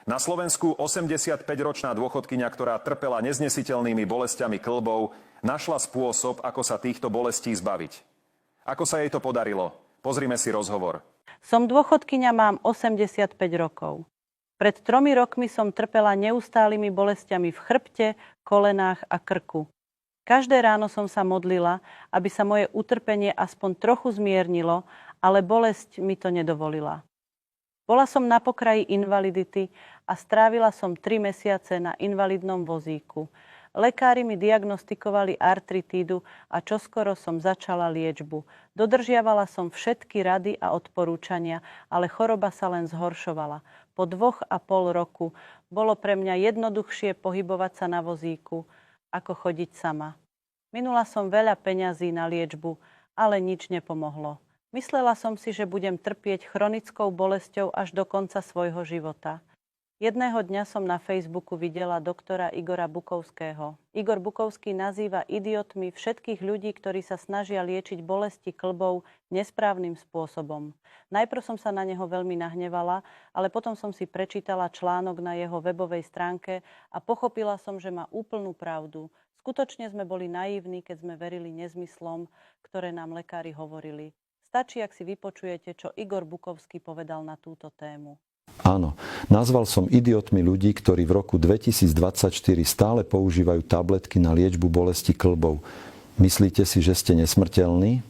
Na Slovensku 85-ročná dôchodkyňa, ktorá trpela neznesiteľnými bolestiami kĺbov, našla spôsob, ako sa týchto bolestí zbaviť. Ako sa jej to podarilo? Pozrime si rozhovor. Som dôchodkyňa, mám 85 rokov. Pred 3 rokmi som trpela neustálými bolestiami v chrbte, kolenách a krku. Každé ráno som sa modlila, aby sa moje utrpenie aspoň trochu zmiernilo, ale bolesť mi to nedovolila. Bola som na pokraji invalidity a strávila som 3 mesiace na invalidnom vozíku. Lekári mi diagnostikovali artritídu a čoskoro som začala liečbu. Dodržiavala som všetky rady a odporúčania, ale choroba sa len zhoršovala. Po 2,5 roku bolo pre mňa jednoduchšie pohybovať sa na vozíku, ako chodiť sama. Minula som veľa peňazí na liečbu, ale nič nepomohlo. Myslela som si, že budem trpieť chronickou bolesťou až do konca svojho života. Jedného dňa som na Facebooku videla doktora Igora Bukovského. Igor Bukovský nazýva idiotmi všetkých ľudí, ktorí sa snažia liečiť bolesti kĺbov nesprávnym spôsobom. Najprv som sa na neho veľmi nahnevala, ale potom som si prečítala článok na jeho webovej stránke a pochopila som, že má úplnú pravdu. Skutočne sme boli naivní, keď sme verili nezmyslom, ktoré nám lekári hovorili. Stačí, ak si vypočujete, čo Igor Bukovský povedal na túto tému. Áno, nazval som idiotmi ľudí, ktorí v roku 2024 stále používajú tabletky na liečbu bolesti kĺbov. Myslíte si, že ste nesmrteľní?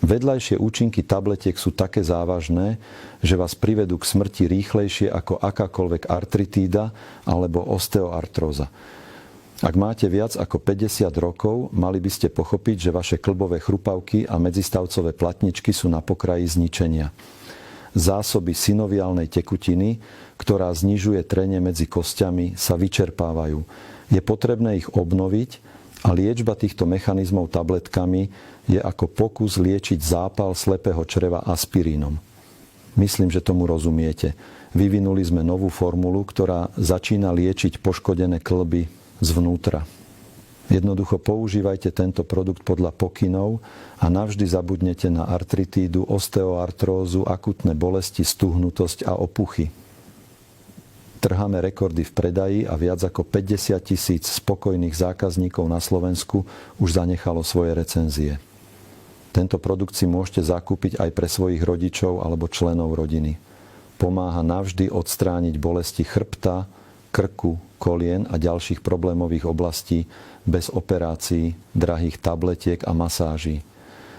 Vedľajšie účinky tabletiek sú také závažné, že vás privedú k smrti rýchlejšie ako akákoľvek artritída alebo osteoartróza. Ak máte viac ako 50 rokov, mali by ste pochopiť, že vaše kĺbové chrupavky a medzistavcové platničky sú na pokraji zničenia. Zásoby synoviálnej tekutiny, ktorá znižuje trenie medzi kostiami, sa vyčerpávajú. Je potrebné ich obnoviť a liečba týchto mechanizmov tabletkami je ako pokus liečiť zápal slepého čreva aspirínom. Myslím, že tomu rozumiete. Vyvinuli sme novú formulu, ktorá začína liečiť poškodené kĺby zvnútra. Jednoducho používajte tento produkt podľa pokynov a navždy zabudnete na artritídu, osteoartrózu, akutné bolesti, stuhnutosť a opuchy. Trháme rekordy v predaji a viac ako 50 000 spokojných zákazníkov na Slovensku už zanechalo svoje recenzie. Tento produkt si môžete zakúpiť aj pre svojich rodičov alebo členov rodiny. Pomáha navždy odstrániť bolesti chrbta, krku, kolien a ďalších problémových oblastí bez operácií, drahých tabletiek a masáží.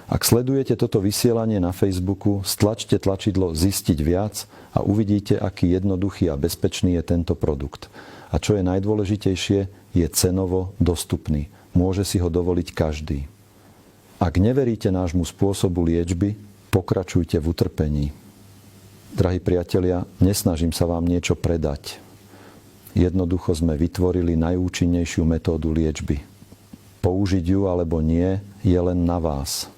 Ak sledujete toto vysielanie na Facebooku, stlačte tlačidlo Zistiť viac a uvidíte, aký jednoduchý a bezpečný je tento produkt. A čo je najdôležitejšie, je cenovo dostupný. Môže si ho dovoliť každý. Ak neveríte nášmu spôsobu liečby, pokračujte v utrpení. Drahí priatelia, nesnažím sa vám niečo predať. Jednoducho sme vytvorili najúčinnejšiu metódu liečby. Použiť ju alebo nie je len na vás.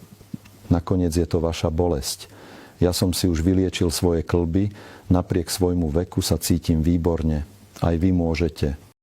Nakoniec je to vaša bolesť. Ja som si už vyliečil svoje kĺby, napriek svojmu veku sa cítim výborne. Aj vy môžete.